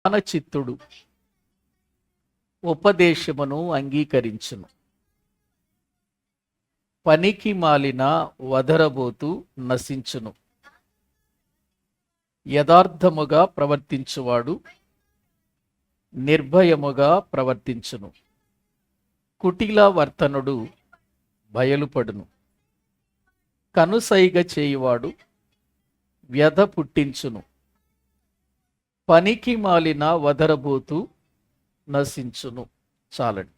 చిత్తుడు ఉపదేశమును అంగీకరించును. పనికి మాలిన వదరబోతు నశించును. యథార్థముగా ప్రవర్తించువాడు నిర్భయముగా ప్రవర్తించును. కుటిల వర్తనుడు బయలుపడును. కనుసైగ చేయువాడు వ్యధ పుట్టించును. పనికి మాలిన వదరబోతు నశించును. చాలండి.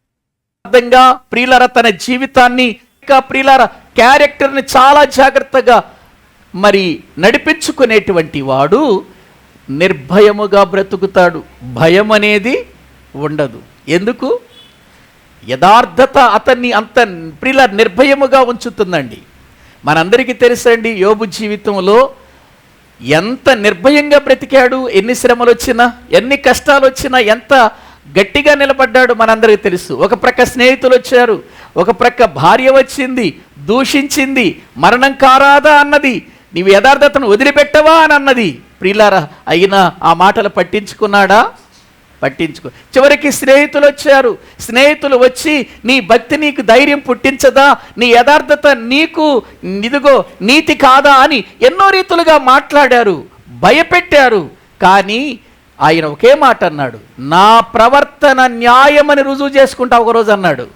అర్థంగా ప్రియులారా తన జీవితాన్ని ప్రియులార క్యారెక్టర్ని చాలా జాగ్రత్తగా నడిపించుకునేటువంటి వాడు నిర్భయముగా బ్రతుకుతాడు. భయం అనేది ఉండదు. ఎందుకు? యథార్థత అతన్ని అంత ప్రియులార నిర్భయముగా ఉంచుతుందండి. మనందరికీ తెలుసండి, యోబు జీవితంలో ఎంత నిర్భయంగా బ్రతికాడు. ఎన్ని శ్రమలు వచ్చినా, ఎన్ని కష్టాలు వచ్చినా ఎంత గట్టిగా నిలబడ్డాడు మనందరికీ తెలుసు. ఒక ప్రక్క స్నేహితులు వచ్చారు, ఒక ప్రక్క భార్య వచ్చింది, దూషించింది, మరణం కారాదా అన్నది, నీవు యథార్థతను వదిలిపెట్టవా అని అన్నది. ప్రియులారా, అయినా ఆ మాటలు పట్టించుకున్నాడా? చివరికి స్నేహితులు వచ్చారు. స్నేహితులు వచ్చి నీ భక్తి నీకు ధైర్యం పుట్టించదా, నీ యథార్థత నీకు ఇదిగో నీతి కాదా అని ఎన్నో రీతులుగా మాట్లాడారు, భయపెట్టారు. కానీ ఆయన ఒకే మాట అన్నాడు, నా ప్రవర్తన న్యాయమని రుజువు చేసుకుంటా ఒకరోజు అన్నాడు.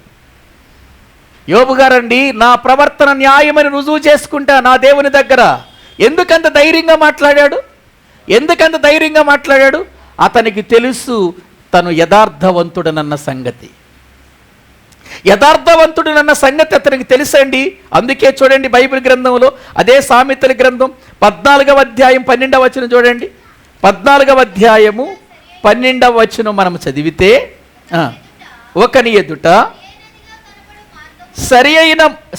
యోబు గారండి, నా ప్రవర్తన న్యాయమని రుజువు చేసుకుంటా నా దేవుని దగ్గర. ఎందుకంత ధైర్యంగా మాట్లాడాడు? అతనికి తెలుసు తను యథార్థవంతుడనన్న సంగతి. అతనికి తెలుసండి. అందుకే చూడండి, బైబిల్ గ్రంథంలో అదే సామెతల గ్రంథం 14వ అధ్యాయం 12వ వచనం చూడండి. 14వ అధ్యాయము 12వ వచనం మనం చదివితే, ఒకని ఎదుట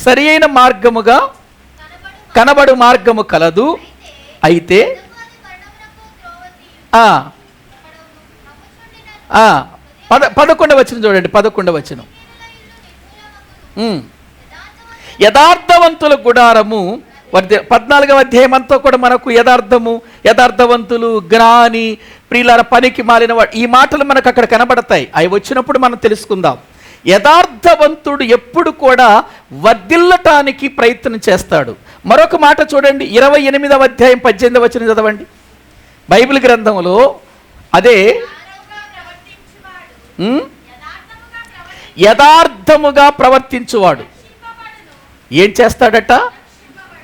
సరి అయిన మార్గముగా కనబడు మార్గము కలదు. అయితే 11వ వచనం చూడండి. 11వ వచనం, యథార్థవంతుల గుడారము. 14వ అధ్యాయం అంతా కూడా మనకు యథార్థవంతులు, జ్ఞాని, ప్రియులార, పనికి మాలిన వాడు, ఈ మాటలు మనకు అక్కడ కనబడతాయి. అవి వచ్చినప్పుడు మనం తెలుసుకుందాం. యథార్థవంతుడు ఎప్పుడు కూడా వర్ధిల్లటానికి ప్రయత్నం చేస్తాడు. మరొక మాట చూడండి, 28వ అధ్యాయం 18వ వచనం చదవండి. బైబిల్ గ్రంథంలో అదే యథార్థముగా ప్రవర్తించువాడు ఏం చేస్తాడట?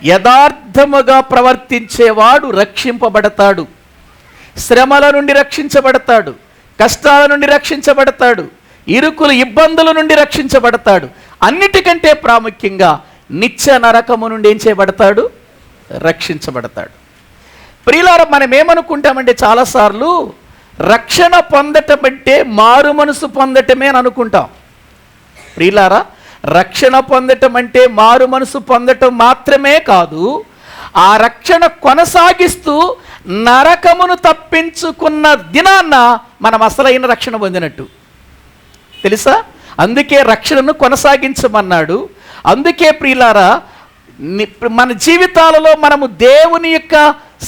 యథార్థముగా ప్రవర్తించేవాడు రక్షింపబడతాడు. శ్రమల నుండి రక్షించబడతాడు, కష్టాల నుండి రక్షించబడతాడు, ఇరుకులు ఇబ్బందుల నుండి రక్షించబడతాడు. అన్నిటికంటే ప్రాముఖ్యంగా నిత్య నరకము నుండి ఏం చేయబడతాడు? రక్షించబడతాడు. ప్రియులారా, మనం ఏమనుకుంటామంటే చాలాసార్లు రక్షణ పొందటం అంటే మారు మనసు పొందటమే అని అనుకుంటాం. ప్రియులారా, రక్షణ పొందటం అంటే మారు మనసు పొందటం మాత్రమే కాదు, ఆ రక్షణ కొనసాగిస్తూ నరకమును తప్పించుకున్న దినాన్న మనం అసలైన రక్షణ పొందినట్టు తెలుసా? అందుకే రక్షణను కొనసాగించమన్నాడు. అందుకే ప్రియులారా, మన జీవితాలలో మనము దేవుని యొక్క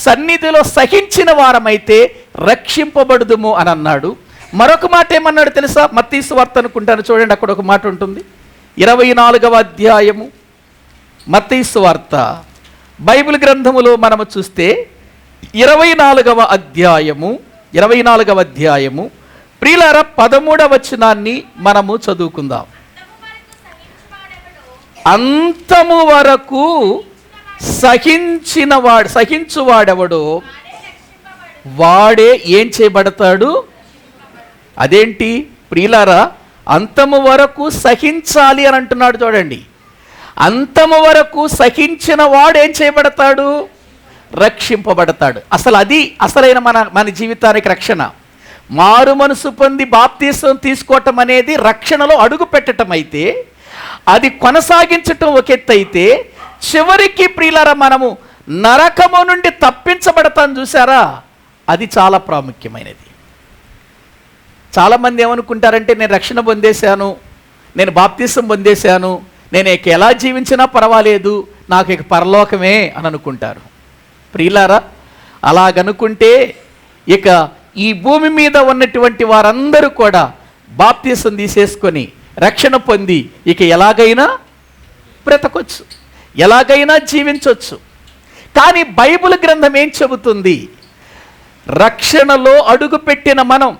సన్నిధిలో సహించిన వారమైతే రక్షింపబడుదుము అని అన్నాడు. మరొక మాట ఏమన్నాడు తెలుసా? మత్తయి సువార్త అనుకుంటాను, చూడండి, అక్కడ ఒక మాట ఉంటుంది. 24వ అధ్యాయము మత్తయి సువార్త బైబిల్ గ్రంథములో మనము చూస్తే 24వ అధ్యాయము ప్రియులారా 13వ వచనాన్ని మనము చదువుకుందాం. అంతము వరకు సహించువాడెవడో వాడే ఏం చేయబడతాడు? అదేంటి ప్రియులారా, అంతము వరకు సహించాలి అని అంటున్నాడు. చూడండి, అంతము వరకు సహించిన వాడు ఏం చేయబడతాడు? రక్షింపబడతాడు. అది అసలైన మన జీవితానికి రక్షణ. మారు మనసు పొంది బాప్తీసం తీసుకోవటం అనేది రక్షణలో అడుగు పెట్టడం అయితే, అది కొనసాగించటం ఒక ఎత్తు అయితే, చివరికి ప్రియులారా మనము నరకము నుండి తప్పించబడతాం చూసారా, అది చాలా ప్రాముఖ్యమైనది. చాలామంది ఏమనుకుంటారంటే, నేను రక్షణ పొందేశాను, నేను బాప్తీసం పొందేశాను, నేను ఇక ఎలా జీవించినా పర్వాలేదు, నాకు ఇక పరలోకమే అని అనుకుంటారు. ప్రియులారా, అలాగనుకుంటే ఇక ఈ భూమి మీద ఉన్నటువంటి వారందరూ కూడా బాప్తీసం తీసేసుకొని రక్షణ పొంది ఇక ఎలాగైనా బ్రతకొచ్చు, ఎలాగైనా జీవించవచ్చు. కానీ బైబిల్ గ్రంథం ఏం చెబుతుంది? రక్షణలో అడుగుపెట్టిన మనం,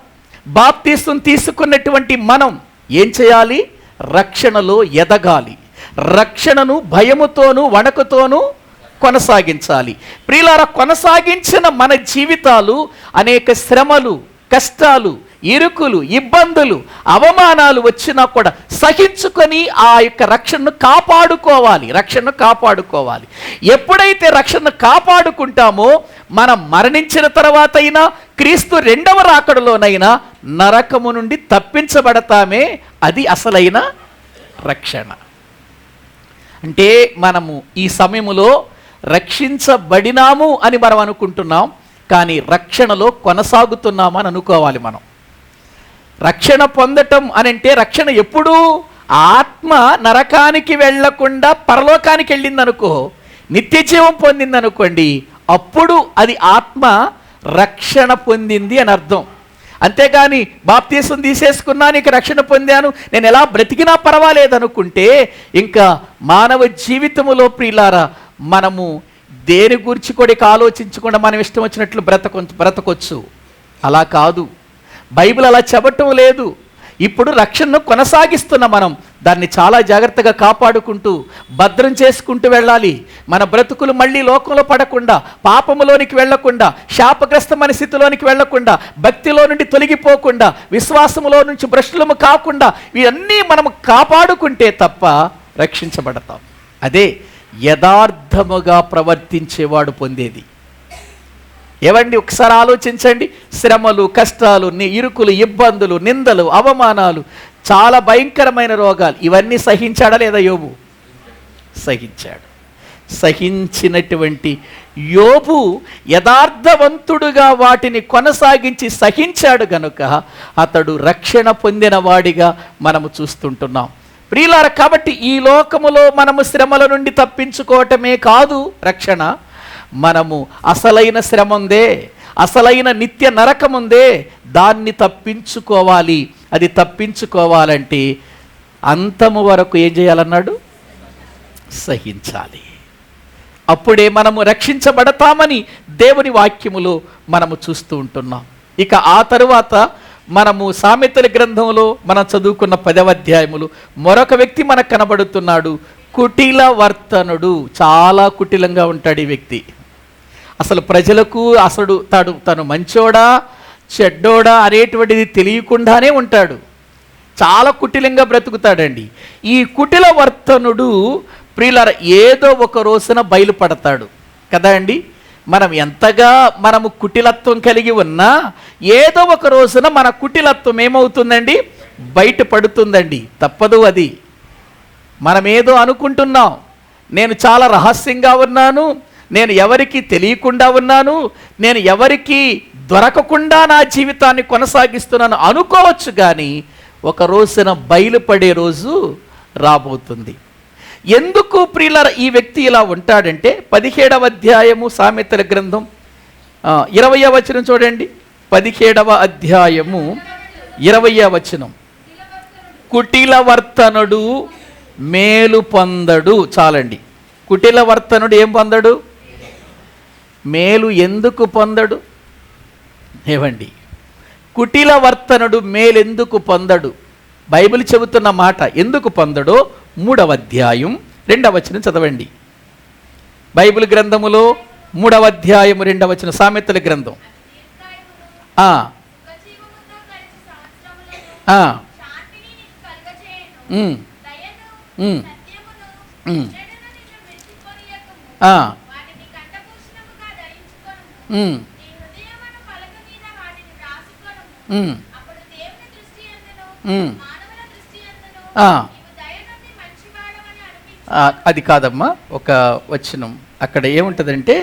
బాప్తీసం తీసుకున్నటువంటి మనం ఏం చేయాలి? రక్షణలో ఎదగాలి. రక్షణను భయముతోనూ వణకుతోనూ కొనసాగించాలి. ప్రియులారా, కొనసాగించిన మన జీవితాలు అనేక శ్రమలు, కష్టాలు, ఇరుకులు, ఇబ్బందులు, అవమానాలు వచ్చినా కూడా సహించుకొని ఆ యొక్క రక్షణను కాపాడుకోవాలి. ఎప్పుడైతే రక్షణను కాపాడుకుంటామో మనం మరణించిన తర్వాత అయినా, క్రీస్తు రెండవ రాకడలోనైనా నరకము నుండి తప్పించబడతామే. అది అసలైన రక్షణ. అంటే మనము ఈ సమయములో రక్షించబడినాము అని మనం అనుకుంటున్నాం, కానీ రక్షణలో కొనసాగుతున్నామని అనుకోవాలి. మనం రక్షణ పొందటం అని అంటే, రక్షణ ఎప్పుడు ఆత్మ నరకానికి వెళ్లకుండా పరలోకానికి వెళ్ళిందనుకో, నిత్య జీవం పొందిందనుకోండి, అప్పుడు అది ఆత్మ రక్షణ పొందింది అని అర్థం. అంతేగాని బాప్తీసం తీసేసుకున్నా నీకు రక్షణ పొందాను, నేను ఎలా బ్రతికినా పర్వాలేదు అనుకుంటే ఇంకా మానవ జీవితములో ప్రియులారా మనము దేని గురించి కూడా ఆలోచించకుండా మనం ఇష్టం వచ్చినట్లు బ్రతకొచ్చు. అలా కాదు, బైబిల్ అలా చెప్పటం లేదు. ఇప్పుడు రక్షణను కొనసాగిస్తున్న మనం దాన్ని చాలా జాగ్రత్తగా కాపాడుకుంటూ భద్రం చేసుకుంటూ వెళ్ళాలి. మన బ్రతుకులు మళ్ళీ లోకంలో పడకుండా, పాపములోనికి వెళ్లకుండా, శాపగ్రస్తమైన స్థితిలోనికి వెళ్లకుండా, భక్తిలో నుండి తొలగిపోకుండా, విశ్వాసములో నుంచి భ్రష్టులము కాకుండా ఇవన్నీ మనం కాపాడుకుంటే తప్ప రక్షించబడతాం. అదే యథార్థముగా ప్రవర్తించేవాడు పొందేది. ఏవండి, ఒకసారి ఆలోచించండి. శ్రమలు, కష్టాలు, ఇరుకులు, ఇబ్బందులు, నిందలు, అవమానాలు, చాలా భయంకరమైన రోగాలు, ఇవన్నీ సహించాడా లేదా యోబు? సహించాడు. సహించినటువంటి యోబు యథార్థవంతుడుగా వాటిని కొనసాగించి సహించాడు గనుక అతడు రక్షణ పొందిన వాడిగా మనము చూస్తుంటున్నాం. ప్రియులారా, కాబట్టి ఈ లోకములో మనము శ్రమల నుండి తప్పించుకోవటమే కాదు రక్షణ, మనము అసలైన శ్రమ ఉందే, అసలైన నిత్య నరకం ఉందే, దాన్ని తప్పించుకోవాలి. అది తప్పించుకోవాలంటే అంతము వరకు ఏం చేయాలన్నాడు? సహించాలి. అప్పుడే మనము రక్షించబడతామని దేవుని వాక్యములో మనము చూస్తూ ఉంటున్నాం. ఇక ఆ తరువాత మనము సామెతల గ్రంథంలో మనం చదువుకున్న 10వ అధ్యాయములు మరొక వ్యక్తి మనకు కనబడుతున్నాడు. కుటిల వర్తనుడు. చాలా కుటిలంగా ఉంటాడు ఈ వ్యక్తి. అసలు ప్రజలకు అసలు తను మంచోడా చెడ్డోడా అనేటువంటిది తెలియకుండానే ఉంటాడు. చాలా కుటిలంగా బ్రతుకుతాడండి. ఈ కుటిల వర్తనుడు ప్రియులారా ఏదో ఒక రోజున బయలుపడతాడు కదా అండి. మనం ఎంతగా మనము కుటిలత్వం కలిగి ఉన్నా ఏదో ఒక రోజున మన కుటిలత్వం ఏమవుతుందండి? బయటపడుతుందండి. తప్పదు అది. మనం ఏదో అనుకుంటున్నాం, నేను చాలా రహస్యంగా ఉన్నాను, నేను ఎవరికి తెలియకుండా ఉన్నాను, నేను ఎవరికి దొరకకుండా నా జీవితాన్ని కొనసాగిస్తున్నాను అనుకోవచ్చు. కానీ ఒక రోజున బయలుపడే రోజు రాబోతుంది. ఎందుకు ప్రియులారా ఈ వ్యక్తి ఇలా ఉంటాడంటే 17వ అధ్యాయము సామెతల గ్రంథం 20వ వచనం చూడండి. 17వ అధ్యాయము 20వ వచనం. కుటిల వర్తనుడు మేలు పొందడు. చాలండి. కుటిల వర్తనుడు ఏం పొందడు? మేలు ఎందుకు పొందడు? ఏవండి, కుటిల వర్తనుడు మేలెందుకు పొందడు? బైబిల్ చెబుతున్న మాట ఎందుకు పొందడో 3వ అధ్యాయం 2వ వచనం చదవండి. బైబిల్ గ్రంథములో 3వ అధ్యాయం 2వ వచనం, సామెతల గ్రంథం. అది కాదమ్మా, ఒక వచనం అక్కడ ఏముంటుందంటే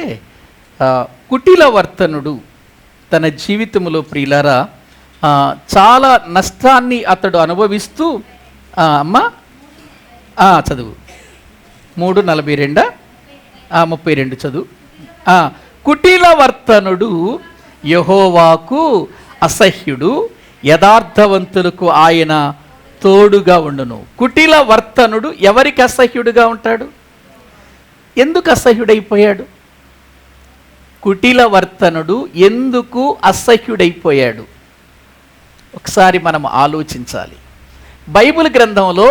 కుటిల వర్తనుడు తన జీవితంలో ప్రియులారా చాలా నష్టాన్ని అతడు అనుభవిస్తూ అమ్మా చదువు 3:42 32 చదువు. కుటిల వర్తనుడు యెహోవాకు అసహ్యుడు, యథార్థవంతులకు ఆయన తోడుగా ఉండును. కుటిల వర్తనుడు ఎవరికి అసహ్యుడుగా ఉంటాడు? ఎందుకు అసహ్యుడైపోయాడు? కుటిల వర్తనుడు ఎందుకు అసహ్యుడైపోయాడు? ఒకసారి మనం ఆలోచించాలి. బైబిల్ గ్రంథంలో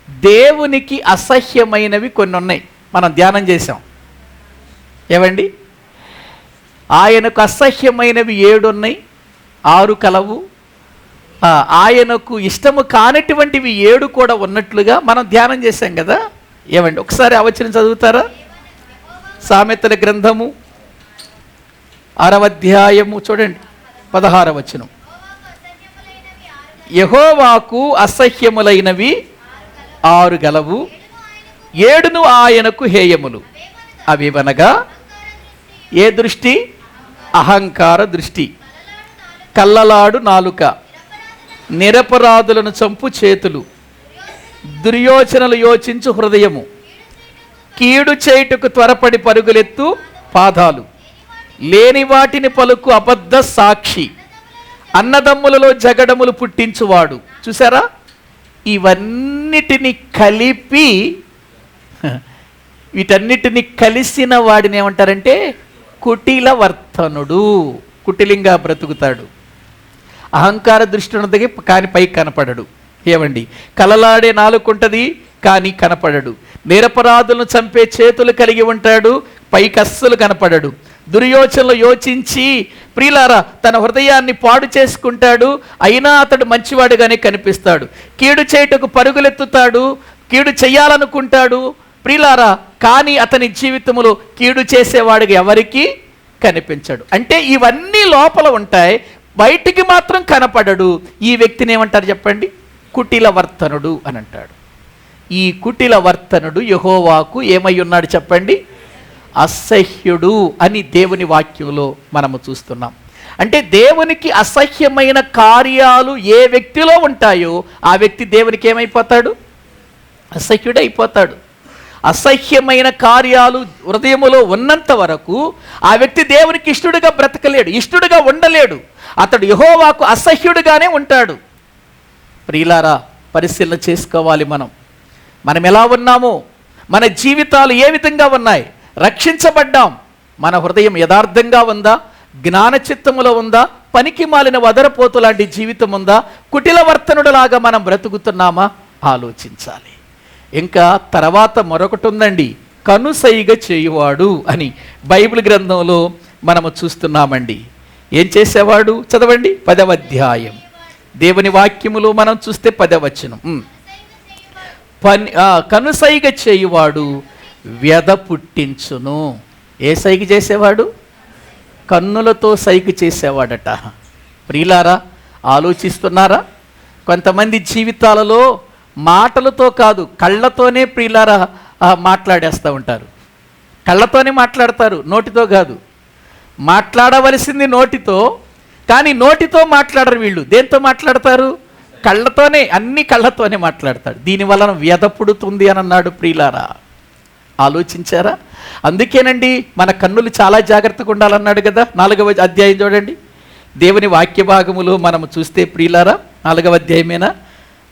దేవునికి అసహ్యమైనవి కొన్ని ఉన్నాయి, మనం ధ్యానం చేసాం. ఏవండి? ఆయనకు అసహ్యమైనవి 7 ఉన్నాయి, 6 కలవు. ఆయనకు ఇష్టము కానటువంటివి 7 కూడా ఉన్నట్లుగా మనం ధ్యానం చేశాం కదా. ఏమండి? ఒకసారి ఆ వచనం చదువుతారా? సామెతల గ్రంథము 6వ అధ్యాయము చూడండి, 16వ వచనం. యెహోవాకు అసహ్యములైనవి 6 గలవు, 7 ఆయనకు హేయములు. అవివనగా ఏ దృష్టి? అహంకార దృష్టి, కల్లలాడు నాలుక, నిరపరాధులను చంపు చేతులు, దుర్యోచనలు యోచించు హృదయము, కీడు చేయుటకు త్వరపడి పరుగులెత్తు పాదాలు, లేని వాటిని పలుకు అబద్ధ సాక్షి, అన్నదమ్ములలో జగడములు పుట్టించువాడు. చూసారా? ఇవన్నిటిని కలిపి, వీటన్నిటిని కలిసిన వాడిని ఏమంటారంటే కుటిల వర్తనుడు. కుటిలింగా బ్రతుకుతాడు. అహంకార దృష్టి ఉన్నది కానీ పైకి కనపడడు. ఏమండి? కలలాడే నాలుకుంటది కానీ కనపడడు. నిరపరాధులను చంపే చేతులు కలిగి ఉంటాడు, పైకి అస్సలు కనపడడు. దుర్యోచనలు యోచించి ప్రియులారా తన హృదయాన్ని పాడు చేసుకుంటాడు, అయినా అతడు మంచివాడుగానే కనిపిస్తాడు. కీడు చేయుటకు పరుగులెత్తుతాడు, కీడు చెయ్యాలనుకుంటాడు ప్రియులారా, కానీ అతని జీవితంలో కీడు చేసేవాడికి ఎవరికి కనిపించడు. అంటే ఇవన్నీ లోపల ఉంటాయి, బయటికి మాత్రం కనపడడు. ఈ వ్యక్తిని ఏమంటారు చెప్పండి? కుటిల వర్తనుడు అని అంటాడు. ఈ కుటిల వర్తనుడు యెహోవాకు ఏమై ఉన్నాడు చెప్పండి? అసహ్యుడు అని దేవుని వాక్యంలో మనము చూస్తున్నాం. అంటే దేవునికి అసహ్యమైన కార్యాలు ఏ వ్యక్తిలో ఉంటాయో ఆ వ్యక్తి దేవునికి ఏమైపోతాడు? అసహ్యుడు అయిపోతాడు. అసహ్యమైన కార్యాలు హృదయములో ఉన్నంత వరకు ఆ వ్యక్తి దేవునికి ఇష్టడుగా బ్రతకలేడు, ఇష్టడుగా ఉండలేడు. అతడు యెహోవాకు అసహ్యుడుగానే ఉంటాడు. ప్రియులారా, పరిశీలన చేసుకోవాలి. మనం ఎలా ఉన్నామో, మన జీవితాలు ఏ విధంగా ఉన్నాయి, రక్షించబడ్డాం, మన హృదయం యథార్థంగా ఉందా, జ్ఞానచిత్తములో ఉందా, పనికి మాలిన వదరపోతు లాంటి జీవితం ఉందా, కుటిల వర్తనుడులాగా మనం బ్రతుకుతున్నామా ఆలోచించాలి. ఇంకా తర్వాత మరొకటి ఉందండి, కనుసైగ చేయువాడు అని బైబిల్ గ్రంథంలో మనము చూస్తున్నామండి. ఏం చేసేవాడు? చదవండి 10వ అధ్యాయం దేవుని వాక్యములో మనం చూస్తే 10వ వచనం. కనుసైగ చేయువాడు వ్యధ పుట్టించును. ఏ సైగ చేసేవాడు? కన్నులతో సైగ చేసేవాడట. ప్రియులారా, ఆలోచిస్తున్నారా? కొంతమంది జీవితాలలో మాటలతో కాదు, కళ్ళతోనే ప్రియులారా మాట్లాడేస్తూ ఉంటారు. కళ్ళతోనే మాట్లాడతారు, నోటితో కాదు. మాట్లాడవలసింది నోటితో, కానీ నోటితో మాట్లాడరు వీళ్ళు. దేంతో మాట్లాడతారు? కళ్ళతోనే, అన్ని కళ్ళతోనే మాట్లాడతాడు. దీనివలన వ్యధ పుడుతుంది అని అన్నాడు. ప్రియులారా, ఆలోచించారా? అందుకేనండి మన కన్నులు చాలా జాగ్రత్తగా ఉండాలన్నాడు కదా. 4వ అధ్యాయం చూడండి, దేవుని వాక్య భాగములో మనము చూస్తే ప్రియులారా, 4వ అధ్యాయమేనా,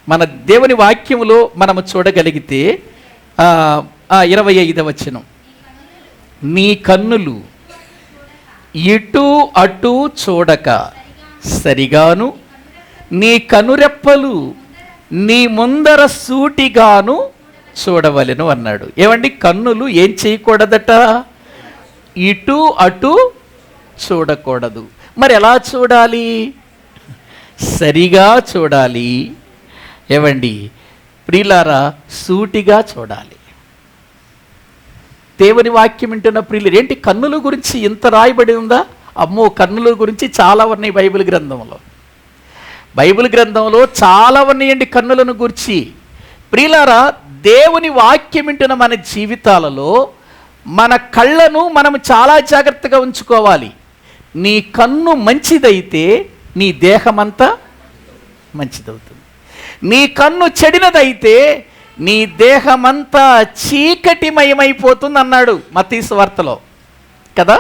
మన దేవుని వాక్యములో మనము చూడగలిగితే 25వ వచనం, నీ కన్నులు ఇటు అటు చూడక సరిగాను, నీ కనురెప్పలు నీ ముందర సూటిగాను చూడవలెను అన్నాడు. ఏమండి? కన్నులు ఏం చేయకూడదట? ఇటు అటు చూడకూడదు. మరి ఎలా చూడాలి? సరిగా చూడాలి. ఏమండి ప్రియులారా, సూటిగా చూడాలి. దేవుని వాక్యం వింటున్న ప్రియులు, ఏంటి కన్నుల గురించి ఇంత రాయబడి ఉందా? అమ్మో, కన్నుల గురించి చాలా ఉన్నాయి బైబిల్ గ్రంథంలో. బైబిల్ గ్రంథంలో చాలా ఉన్నాయండి కన్నులను గురించి. ప్రియులారా, దేవుని వాక్యం వింటున్న మన జీవితాలలో మన కళ్ళను మనం చాలా జాగ్రత్తగా ఉంచుకోవాలి. నీ కన్ను మంచిదైతే నీ దేహమంతా మంచిదవుతుంది. నీ కన్ను చెడినదైతే నీ దేహమంతా చీకటిమయమైపోతుంది అన్నాడు మత్తయి సువార్తలో కదా.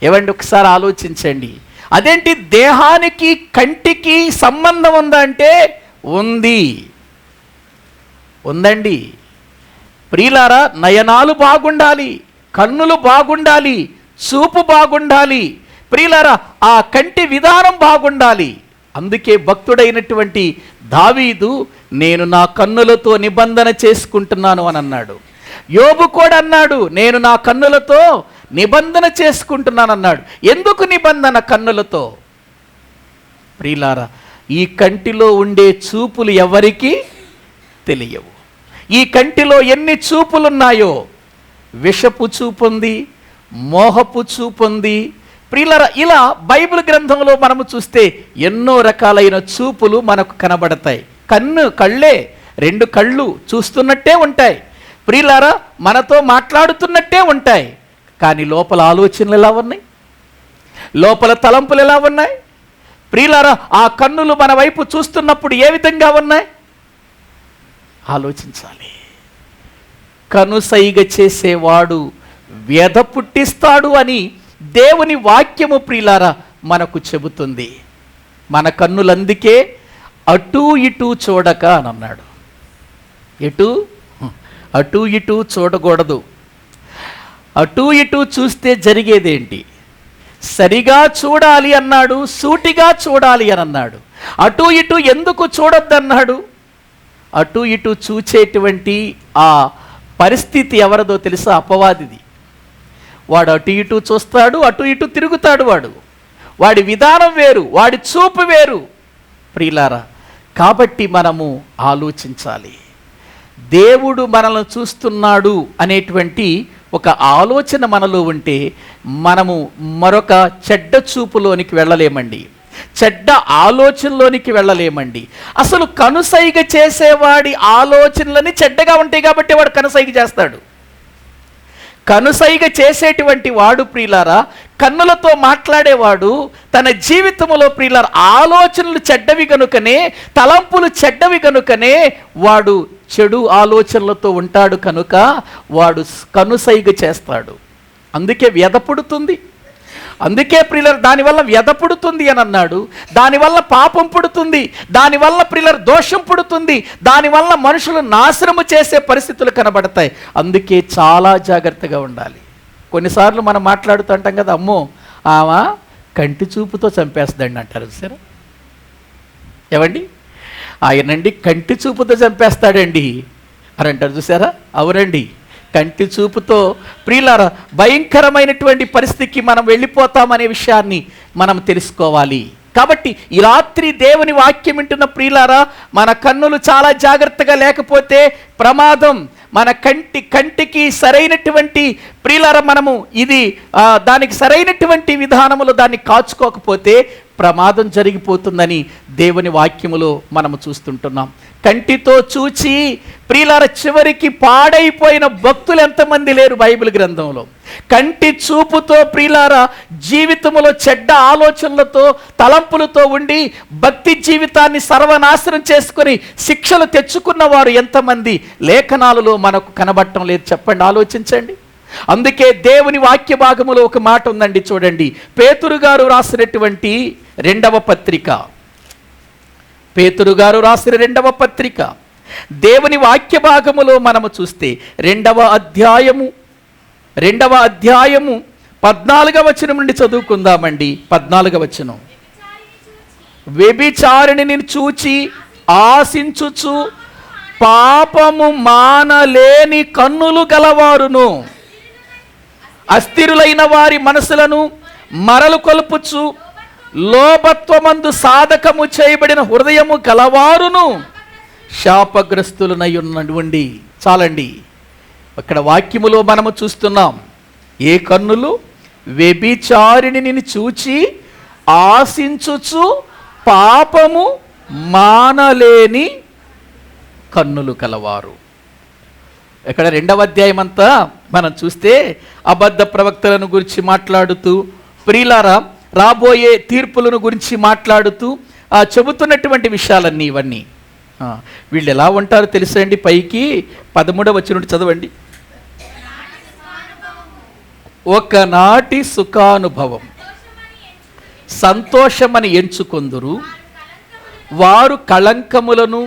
ఏవండి, ఒకసారి ఆలోచించండి. అదేంటి, దేహానికి కంటికి సంబంధం ఉందా అంటే ఉంది, ఉందండి. ప్రియులారా, నయనాలు బాగుండాలి, కన్నులు బాగుండాలి, చూపు బాగుండాలి. ప్రియులారా, ఆ కంటి విధానం బాగుండాలి. అందుకే భక్తుడైనటువంటి దావీదు నేను నా కన్నులతో నిబంధన చేసుకుంటున్నాను అని అన్నాడు. యోబు కూడా అన్నాడు, నేను నా కన్నులతో నిబంధన చేసుకుంటున్నాను అన్నాడు. ఎందుకు నిబంధన కన్నులతో? ప్రియులారా, ఈ కంటిలో ఉండే చూపులు ఎవరికీ తెలియవు. ఈ కంటిలో ఎన్ని చూపులున్నాయో, విషపు చూపు ఉంది, మోహపు చూపు ఉంది. ప్రియులారా, ఇలా బైబిల్ గ్రంథంలో మనము చూస్తే ఎన్నో రకాలైన చూపులు మనకు కనబడతాయి. కళ్ళే, రెండు కళ్ళు చూస్తున్నట్టే ఉంటాయి. ప్రియులారా, మనతో మాట్లాడుతున్నట్టే ఉంటాయి. కానీ లోపల ఆలోచనలు ఎలా ఉన్నాయి, లోపల తలంపులు ఎలా ఉన్నాయి? ప్రియులారా, ఆ కన్నులు మన వైపు చూస్తున్నప్పుడు ఏ విధంగా ఉన్నాయి ఆలోచించాలి. కనుసైగ చేసేవాడు వ్యధ పుట్టిస్తాడు అని దేవుని వాక్యము ప్రియులారా మనకు చెబుతుంది. మన కన్నులందుకే అటూ ఇటూ చూడక అని అన్నాడు. అటూ ఇటూ చూడకూడదు. అటూ ఇటూ చూస్తే జరిగేదేంటి? సరిగా చూడాలి అన్నాడు, సూటిగా చూడాలి అని అన్నాడు. అటూ ఇటూ ఎందుకు చూడొద్దన్నాడు? అటూ ఇటూ చూచేటువంటి ఆ పరిస్థితి ఎవరిదో తెలుసా? అపవాదిది. వాడు అటు ఇటు చూస్తాడు, అటు ఇటు తిరుగుతాడు. వాడి విధానం వేరు, వాడి చూపు వేరు. ప్రియులారా, కాబట్టి మనము ఆలోచించాలి. దేవుడు మనల్ని చూస్తున్నాడు అనేటువంటి ఒక ఆలోచన మనలో ఉంటే మనము మరొక చెడ్డ చూపులోనికి వెళ్ళలేమండి, చెడ్డ ఆలోచనలోనికి వెళ్ళలేమండి. అసలు కనుసైగ చేసేవాడి ఆలోచనలని చెడ్డగా ఉంటాయి కాబట్టి వాడు కనుసైగ చేస్తాడు. కనుసైగ చేసేటువంటి వాడు ప్రియులారా, కన్నులతో మాట్లాడేవాడు తన జీవితంలో ప్రియులారా ఆలోచనలు చెడ్డవి కనుకనే, తలంపులు చెడ్డవి కనుకనే వాడు చెడు ఆలోచనలతో ఉంటాడు. కనుక వాడు కనుసైగ చేస్తాడు. అందుకే వ్యధ పుడుతుంది. అందుకే ప్రియులారా దానివల్ల వ్యధ పుడుతుంది అని అన్నాడు. దానివల్ల పాపం పుడుతుంది, దానివల్ల ప్రియులారా దోషం పుడుతుంది, దానివల్ల మనుషులు నాశనము చేసే పరిస్థితులు కనబడతాయి. అందుకే చాలా జాగ్రత్తగా ఉండాలి. కొన్నిసార్లు మనం మాట్లాడుతుంటాం కదా, అమ్మో ఆమె కంటి చూపుతో చంపేస్తుందండి అంటారు సరే. ఏమండి, ఆయనండి కంటి చూపుతో చంపేస్తాడండి అని అంటారు చూసారా? అవునండి, కంటి చూపుతో ప్రియులారా భయంకరమైనటువంటి పరిస్థితికి మనం వెళ్ళిపోతామనే విషయాన్ని మనం తెలుసుకోవాలి. కాబట్టి ఈ రాత్రి దేవుని వాక్యం వింటున్న ప్రియులారా, మన కన్నులు చాలా జాగ్రత్తగా లేకపోతే ప్రమాదం. మన కంటికి సరైనటువంటి ప్రియులారా మనము దానికి సరైనటువంటి విధానములో దాన్ని కాచుకోకపోతే ప్రమాదం జరిగిపోతుందని దేవుని వాక్యములో మనము చూస్తుంటున్నాం. కంటితో చూచి ప్రియులార చివరికి పాడైపోయిన భక్తులు ఎంతమంది లేరు బైబిల్ గ్రంథంలో. కంటి చూపుతో ప్రియులార జీవితంలో చెడ్డ ఆలోచనలతో తలంపులతో ఉండి భక్తి జీవితాన్ని సర్వనాశనం చేసుకొని శిక్షలు తెచ్చుకున్న వారు ఎంతమంది లేఖనాలలో మనకు కనబడటం లేదు చెప్పండి, ఆలోచించండి. అందుకే దేవుని వాక్య భాగములో ఒక మాట ఉందండి, చూడండి. పేతురు గారు రాసినటువంటి రెండవ పత్రిక దేవుని వాక్య భాగములో మనము చూస్తే రెండవ అధ్యాయము 14వ వచనం నుండి చదువుకుందామండి. 14వ వచనం. వ్యభిచారిణిని చూచి ఆశించుచు పాపము మానలేని కన్నులు గలవారును, అస్థిరులైన వారి మనసులను మరలు కొలుపుచు లోభత్వమందు సాధకము చేయబడిన హృదయము గలవారును శాపగ్రస్తులనై ఉన్నటువంటి. చాలండి, అక్కడ వాక్యములో మనము చూస్తున్నాం. ఏ కన్నులు? వ్యభిచారిణిని చూచి ఆశించుచు పాపము మానలేని కన్నులు కలవారు. ఇక్కడ 2వ అధ్యాయం అంతా మనం చూస్తే అబద్ధ ప్రవక్తలను గురించి మాట్లాడుతూ ప్రియులారా రాబోయే తీర్పులను గురించి మాట్లాడుతూ చెబుతున్నటువంటి విషయాలన్నీ ఇవన్నీ. వీళ్ళు ఎలా ఉంటారో తెలుసండి. పైకి 13వ వచనం చదవండి. ఒకనాటి సుఖానుభవం సంతోషమని ఎంచుకొందురు. వారు కళంకములను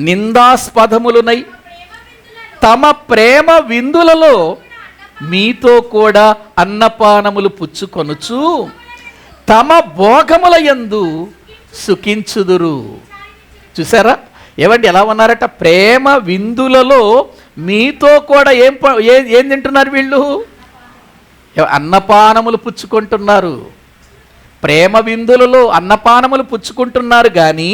నిందాస్పదములునై తమ ప్రేమ విందులలో మీతో కూడా అన్నపానములు పుచ్చుకొనుచు తమ భోగముల యందు సుఖించుదురు. చూసారా ఏమండి ఎలా ఉన్నారట? ప్రేమ విందులలో మీతో కూడా ఏం తింటున్నారు వీళ్ళు? అన్నపానములు పుచ్చుకుంటున్నారు. ప్రేమ విందులలో అన్నపానములు పుచ్చుకుంటున్నారు. కానీ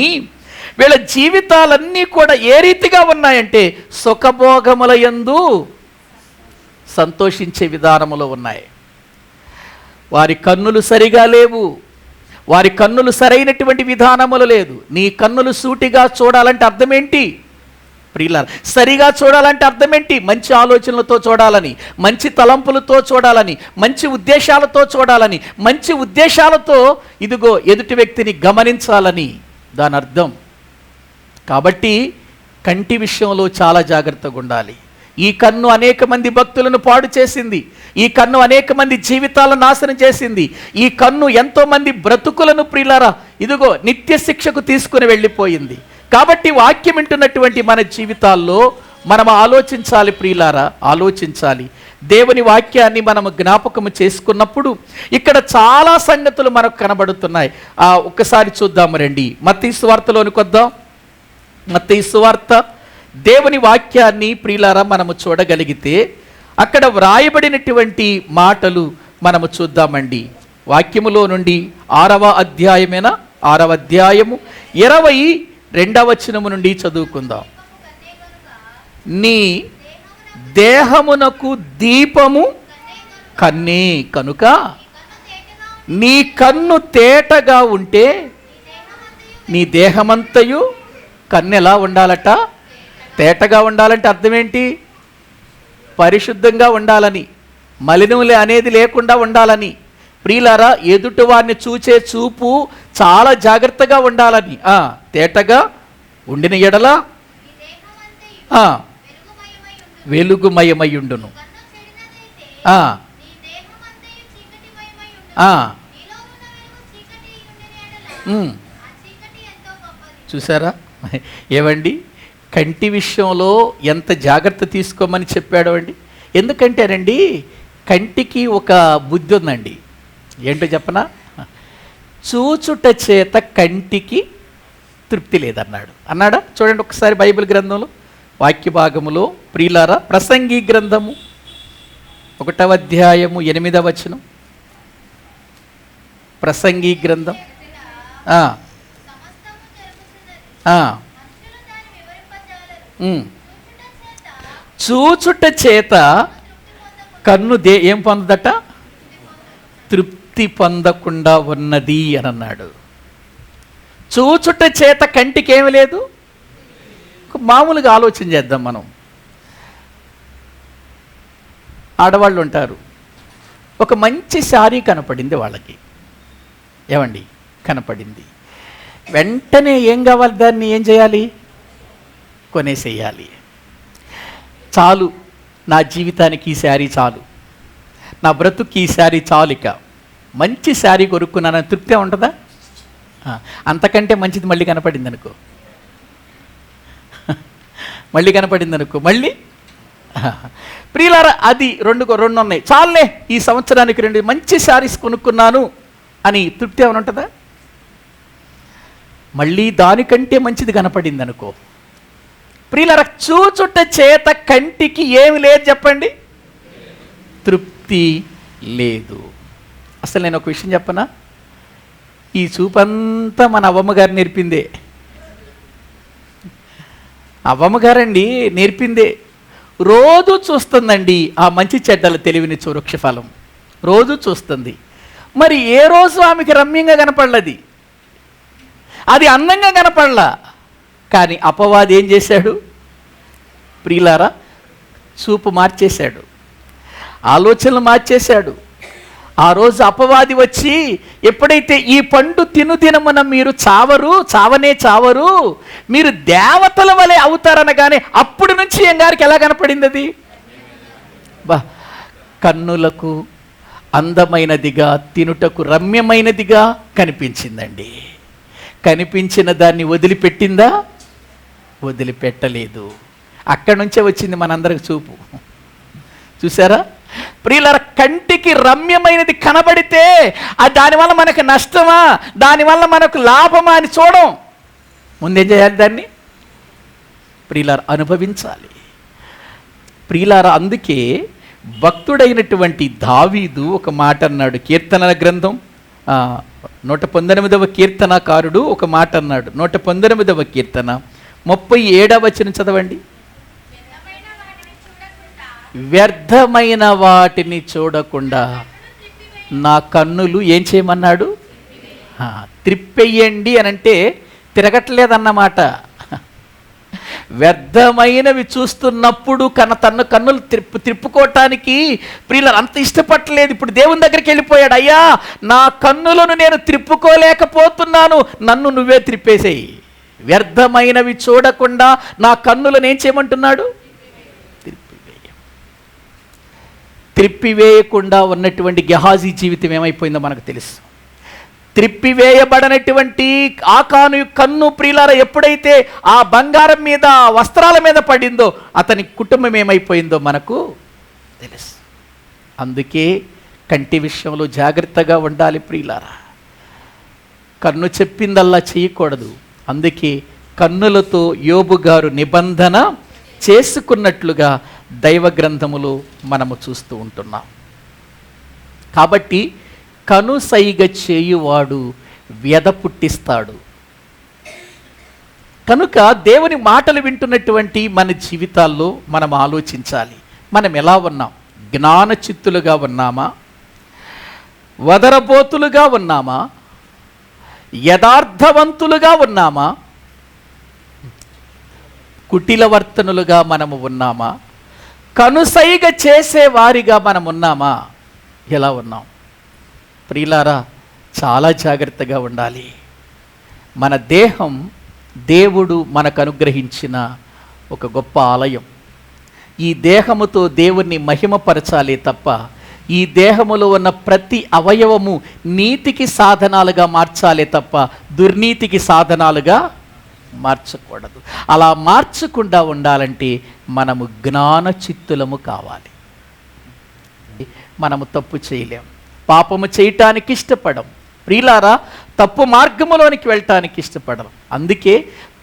వీళ్ళ జీవితాలన్నీ కూడా ఏ రీతిగా ఉన్నాయంటే సుఖభోగముల యందు సంతోషించే విధానములో ఉన్నాయి. వారి కన్నులు సరిగా లేవు. వారి కన్నులు సరైనటువంటి విధానములు లేదు. నీ కన్నులు సూటిగా చూడాలంటే అర్థం ఏంటి ప్రియులారా? సరిగా చూడాలంటే అర్థం ఏంటి? మంచి ఆలోచనలతో చూడాలని, మంచి తలంపులతో చూడాలని, మంచి ఉద్దేశాలతో చూడాలని, మంచి ఉద్దేశాలతో ఇదిగో ఎదుటి వ్యక్తిని గమనించాలని దాని అర్థం. కాబట్టి కంటి విషయంలో చాలా జాగ్రత్తగా ఉండాలి. ఈ కన్ను అనేక మంది భక్తులను పాడు చేసింది. ఈ కన్ను అనేక మంది జీవితాలను నాశనం చేసింది. ఈ కన్ను ఎంతో మంది బ్రతుకులను ప్రియులారా ఇదిగో నిత్య శిక్షకు తీసుకుని వెళ్ళిపోయింది. కాబట్టి వాక్యం వింటున్నటువంటి మన జీవితాల్లో మనం ఆలోచించాలి ప్రియులారా, ఆలోచించాలి. దేవుని వాక్యాన్ని మనం జ్ఞాపకము చేసుకున్నప్పుడు ఇక్కడ చాలా సంగతులు మనకు కనబడుతున్నాయి. ఒక్కసారి చూద్దాము రండి. మత్తయి సువార్తలోనికి వద్దాం. మత్తయి సువార్త దేవుని వాక్యాన్ని ప్రియులారా మనము చూడగలిగితే అక్కడ వ్రాయబడినటువంటి మాటలు మనము చూద్దామండి. వాక్యములో నుండి 6వ అధ్యాయమేనా, 6వ అధ్యాయము 22వ వచనము నుండి చదువుకుందాం. నీ దేహమునకు దీపము కన్నే కనుక నీ కన్ను తేటగా ఉంటే నీ దేహమంతయు కన్ను ఎలా ఉండాలట? తేటగా ఉండాలంటే అర్థం ఏంటి? పరిశుద్ధంగా ఉండాలని, మలినములే అనేది లేకుండా ఉండాలని. ప్రియులారా ఎదుటి వారిని చూచే చూపు చాలా జాగ్రత్తగా ఉండాలని. తేటగా ఉండిన ఎడల వెలుగుమయమయుండును. చూసారా ఏవండి? కంటి విషయంలో ఎంత జాగ్రత్త తీసుకోమని చెప్పాడు అండి. ఎందుకంటేనండి కంటికి ఒక బుద్ధి ఉందండి. ఏంటో చెప్పనా? చూచుట చేత కంటికి తృప్తి లేదన్నాడు. అన్నాడా? చూడండి ఒకసారి బైబిల్ గ్రంథంలో వాక్య భాగములో ప్రియులారా, ప్రసంగి గ్రంథము 1వ అధ్యాయము 8వ వచనం. ప్రసంగి గ్రంథం చూచుట చేత కన్ను ఏం పొందదట? తృప్తి పొందకుండా ఉన్నది అని అన్నాడు. చూచుట చేత కంటికి ఏమి లేదు. మామూలుగా ఆలోచన చేద్దాం మనం. ఆడవాళ్ళు ఉంటారు, ఒక మంచి శారీ కనపడింది వాళ్ళకి. ఏమండి కనపడింది, వెంటనే ఏం కావాలి? దాన్ని ఏం చేయాలి? కొనేసేయాలి. చాలు, నా జీవితానికి ఈ శారీ చాలు, నా బ్రతుక్కి ఈ శారీ చాలు, ఇక మంచి శారీ కొనుక్కున్నానని తృప్తి ఉంటుందా? అంతకంటే మంచిది మళ్ళీ కనపడింది అనుకో, మళ్ళీ ప్రియులారా అది రెండు ఉన్నాయి. చాలులే, ఈ సంవత్సరానికి 2 మంచి శారీస్ కొనుక్కున్నాను అని తృప్తి ఏమైనా ఉంటుందా? మళ్ళీ దానికంటే మంచిది కనపడింది అనుకో. ప్రియులారా చూచుట చేత కంటికి ఏమి లేదు చెప్పండి? తృప్తి లేదు. అసలు నేను ఒక విషయం చెప్పనా? ఈ చూపంతా మన అవ్వమ్మగారు నేర్పిందే. అవ్వమ్మగారండి నేర్పిందే. రోజు చూస్తుందండి ఆ మంచి చెడ్డల తెలివిని వృక్షఫలం, రోజు చూస్తుంది. మరి ఏ రోజు ఆమెకి రమ్యంగా కనపడలది, అది అందంగా కనపడలా. కానీ అపవాది ఏం చేశాడు ప్రియులారా? చూపు మార్చేశాడు, ఆలోచనలు మార్చేశాడు. ఆ రోజు అపవాది వచ్చి ఎప్పుడైతే ఈ పండు తినుదినమున మీరు చావనే చావరు, మీరు దేవతల వలె అవుతారనగానే అప్పటి నుంచి ఎంగారికి ఎలా కనపడింది అది? కన్నులకు అందమైనదిగా, తినుటకు రమ్యమైనదిగా కనిపించిందండి. కనిపించిన దాన్ని వదిలిపెట్టిందా? వదిలిపెట్టలేదు. అక్కడి నుంచే వచ్చింది మనందరికి చూపు. చూసారా ప్రియులార, కంటికి రమ్యమైనది కనబడితే దానివల్ల మనకు నష్టమా, దానివల్ల మనకు లాభమా అని చూడం. ముందేం చేయాలి? దాన్ని ప్రియులార అనుభవించాలి. ప్రియులార, అందుకే భక్తుడైనటువంటి దావీదు ఒక మాట అన్నాడు. కీర్తనల గ్రంథం 119వ కీర్తనకారుడు ఒక మాట అన్నాడు. 119వ కీర్తన 37వ వచనం చదవండి. వ్యర్థమైన వాటిని చూడకుండా నా కన్నులు ఏం చేయమన్నాడు? త్రిప్పెయ్యండి అని అంటే తిరగట్లేదన్నమాట. వ్యర్థమైనవి చూస్తున్నప్పుడు తన కన్నులు త్రిప్పుకోవటానికి ప్రియులు అంత ఇష్టపడలేదు. ఇప్పుడు దేవుని దగ్గరికి వెళ్ళిపోయాడు. అయ్యా, నా కన్నులను నేను త్రిప్పుకోలేకపోతున్నాను, నన్ను నువ్వే త్రిప్పేసేయి. వ్యర్థమైనవి చూడకుండా నా కన్నులను ఏం చేయమంటున్నాడు? త్రిప్పివేయకుండా ఉన్నటువంటి గెహాజీ జీవితం ఏమైపోయిందో మనకు తెలుసు. త్రిప్పివేయబడినటువంటి ఆకాను కన్ను ప్రియులారా ఎప్పుడైతే ఆ బంగారం మీద, వస్త్రాల మీద పడిందో అతని కుటుంబం ఏమైపోయిందో మనకు తెలుసు. అందుకే కంటి విషయంలో జాగ్రత్తగా ఉండాలి ప్రియులారా. కన్ను చెప్పిందల్లా చేయకూడదు. అందుకే కన్నులతో యోబు గారు నిబంధన చేసుకున్నట్లుగా దైవ గ్రంథములు మనము చూస్తూ ఉంటున్నాం. కాబట్టి కనుసైగ చేయువాడు వ్యధ పుట్టిస్తాడు. కనుక దేవుని మాటలు వింటున్నటువంటి మన జీవితాల్లో మనం ఆలోచించాలి. మనం ఎలా ఉన్నాం? జ్ఞానచిత్తులుగా ఉన్నామా? వదరబోతులుగా ఉన్నామా? యథార్థవంతులుగా ఉన్నామా? కుటిలవర్తనులుగా మనము ఉన్నామా? కనుసైగ చేసేవారిగా మనం ఉన్నామా? ఎలా ఉన్నాం? ప్రియులారా, చాలా జాగ్రత్తగా ఉండాలి. మన దేహం దేవుడు మనకు అనుగ్రహించిన ఒక గొప్ప ఆలయం. ఈ దేహముతో దేవుణ్ణి మహిమపరచాలి తప్ప ఈ దేహములో ఉన్న ప్రతి అవయవము నీతికి సాధనాలుగా మార్చాలి తప్ప దుర్నీతికి సాధనాలుగా మార్చకూడదు. అలా మార్చకుండా ఉండాలంటే మనము జ్ఞానచిత్తులము కావాలి. మనము తప్పు చేయలేం, పాపము చేయటానికి ఇష్టపడం. ప్రియులారా, తప్పు మార్గములోనికి వెళ్ళటానికి ఇష్టపడం. అందుకే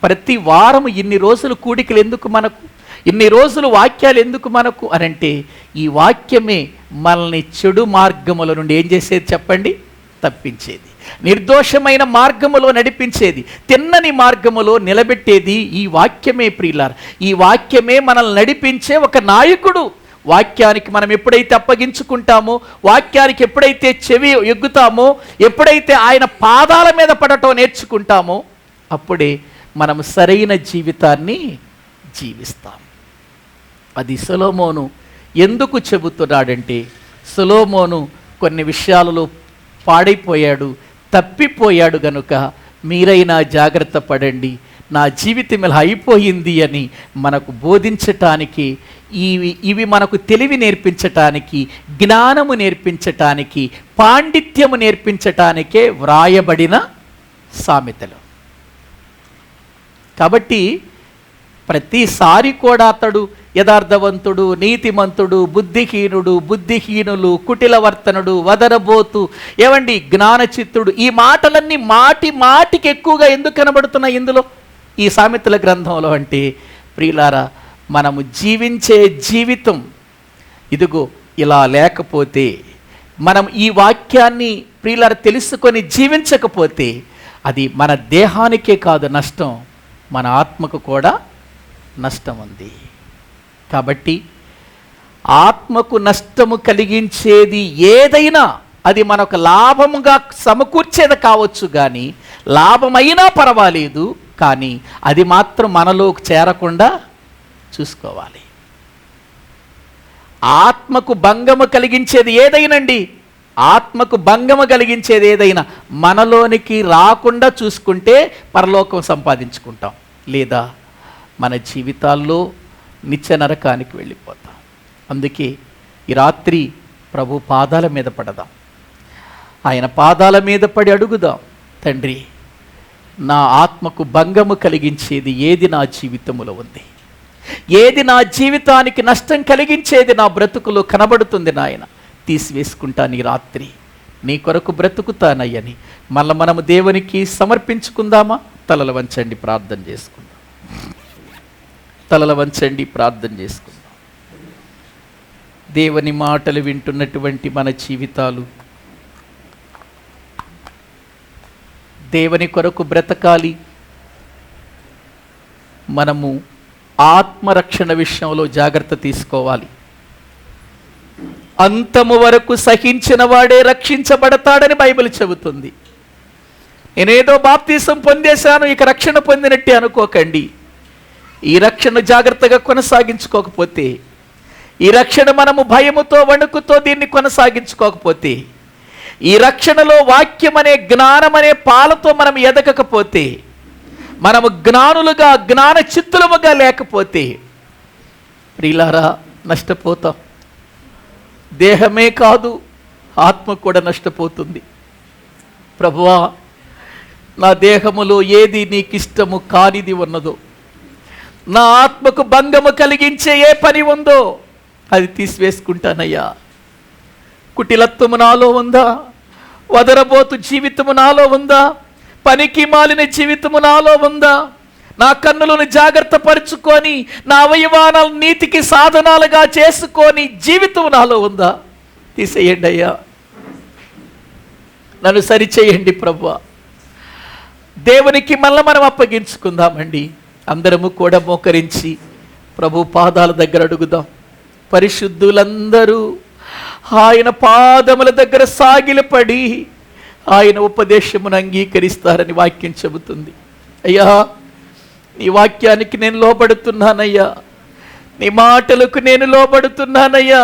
ప్రతి వారము ఇన్ని రోజులు కూడికలు ఎందుకు మనకు, ఇన్ని రోజులు వాక్యాలు ఎందుకు మనకు అనంటే ఈ వాక్యమే మనల్ని చెడు మార్గముల నుండి ఏం చేసేది చెప్పండి? తప్పించేది. నిర్దోషమైన మార్గములో నడిపించేది, తిన్నని మార్గములో నిలబెట్టేది ఈ వాక్యమే ప్రియులారా. ఈ వాక్యమే మనల్ని నడిపించే ఒక నాయకుడు. వాక్యానికి మనం ఎప్పుడైతే అప్పగించుకుంటామో, వాక్యానికి ఎప్పుడైతే చెవి ఎగ్గుతామో, ఎప్పుడైతే ఆయన పాదాల మీద పడటం నేర్చుకుంటామో అప్పుడే మనం సరైన జీవితాన్ని జీవిస్తాం. అది సొలొమోను ఎందుకు చెబుతున్నాడంటే, సొలొమోను కొన్ని విషయాలలో పాడైపోయాడు, తప్పిపోయాడు గనుక మీరైనా జాగ్రత్త పడండి, నా జీవితం ఇలా అయిపోయింది అని మనకు బోధించటానికి, ఇవి మనకు తెలివి నేర్పించటానికి, జ్ఞానము నేర్పించటానికి, పాండిత్యము నేర్పించటానికే వ్రాయబడిన సామెతలు. కాబట్టి ప్రతిసారి కూడా అతడు యథార్థవంతుడు, నీతిమంతుడు, బుద్ధిహీనుడు, బుద్ధిహీనులు, కుటిలవర్తనుడు, వదరబోతు, ఏవండి జ్ఞానచిత్తుడు, ఈ మాటలన్నీ మాటి మాటికి ఎక్కువగా ఎందుకు కనబడుతున్నాయి ఇందులో ఈ సామెతల గ్రంథంలో అంటే, ప్రియులారా, మనము జీవించే జీవితం ఇదిగో ఇలా లేకపోతే, మనం ఈ వాక్యాన్ని ప్రియులారా తెలుసుకొని జీవించకపోతే అది మన దేహానికే కాదు నష్టం, మన ఆత్మకు కూడా నష్టం ఉంది. కాబట్టి ఆత్మకు నష్టము కలిగించేది ఏదైనా అది మనకు లాభముగా సమకూర్చేది కావచ్చు, కానీ లాభమైనా పర్వాలేదు, కానీ అది మాత్రం మనలోకి చేరకుండా చూసుకోవాలి. ఆత్మకు భంగము కలిగించేది ఏదైనండి, ఆత్మకు భంగము కలిగించేది ఏదైనా మనలోనికి రాకుండా చూసుకుంటే పరలోకం సంపాదించుకుంటాం, లేదా మన జీవితాల్లో నిత్య నరకానికి వెళ్ళిపోతాం. అందుకే ఈ రాత్రి ప్రభు పాదాల మీద పడదాం. ఆయన పాదాల మీద పడి అడుగుదాం, తండ్రి, నా ఆత్మకు భంగము కలిగించేది ఏది నా జీవితంలో ఉంది, ఏది నా జీవితానికి నష్టం కలిగించేది నా బ్రతుకులో కనబడుతుంది నాయన, తీసివేసుకుంటాను ఈ రాత్రి, నీ కొరకు బ్రతుకుతానయ్యని మళ్ళీ మనము దేవునికి సమర్పించుకుందామా? తలలు వంచండి, ప్రార్థన చేసుకుందాం. తలలు వంచండి, ప్రార్థన చేసుకుందాం. దేవుని మాటలు వింటున్నటువంటి మన జీవితాలు దేవుని కొరకు బ్రతకాలి. మనము ఆత్మరక్షణ విషయంలో జాగ్రత్త తీసుకోవాలి. అంతము వరకు సహించిన వాడే రక్షించబడతాడని బైబిల్ చెబుతుంది. నేనేదో బాప్తీసం పొందేశాను ఇక రక్షణ పొందినట్టే అనుకోకండి. ఈ రక్షణ జాగ్రత్తగా కొనసాగించుకోకపోతే, ఈ రక్షణ మనము భయముతో వణుకుతో దీన్ని కొనసాగించుకోకపోతే, ఈ రక్షణలో వాక్యం అనే జ్ఞానం అనే పాలతో మనం ఎదగకపోతే, మనము జ్ఞానులుగా జ్ఞాన చిత్తులముగా లేకపోతే ప్రియులారా నష్టపోతాం. దేహమే కాదు, ఆత్మ కూడా నష్టపోతుంది. ప్రభువా, నా దేహములో ఏది నీకు ఇష్టము కానిది ఉన్నదో, నా ఆత్మకు భంగము కలిగించే ఏ పని ఉందో అది తీసివేసుకుంటానయ్యా. కుటిలత్వము నాలో ఉందా? వదరబోతు జీవితము నాలో ఉందా? పనికి మాలిన జీవితము నాలో ఉందా? నా కన్నులను జాగ్రత్త పరుచుకొని నా అవయవాలను నీతికి సాధనాలుగా చేసుకొని జీవితం నాలో ఉందా? తీసేయండి అయ్యా, నన్ను సరిచేయండి ప్రభువా. దేవునికి మళ్ళీ మనం అప్పగించుకుందామండి. అందరము కూడా మోకరించి ప్రభు పాదాల దగ్గర అడుగుదాం. పరిశుద్ధులందరూ ఆయన పాదముల దగ్గర సాగిలపడి ఆయన ఉపదేశమును అంగీకరిస్తారని వాక్యం చెబుతుంది. అయ్యా, నీ వాక్యానికి నేను లోబడుతున్నానయ్యా, నీ మాటలకు నేను లోబడుతున్నానయ్యా.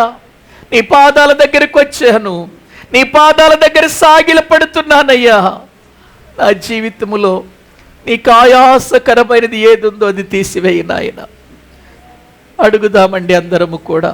నీ పాదాల దగ్గరకు వచ్చాను, నీ పాదాల దగ్గర సాగిలపడుతున్నానయ్యా. నా జీవితములో నీకు ఆయాసకరమైనది ఏదుందో అది తీసివేయి నాయన. అడుగుదామండి అందరము కూడా.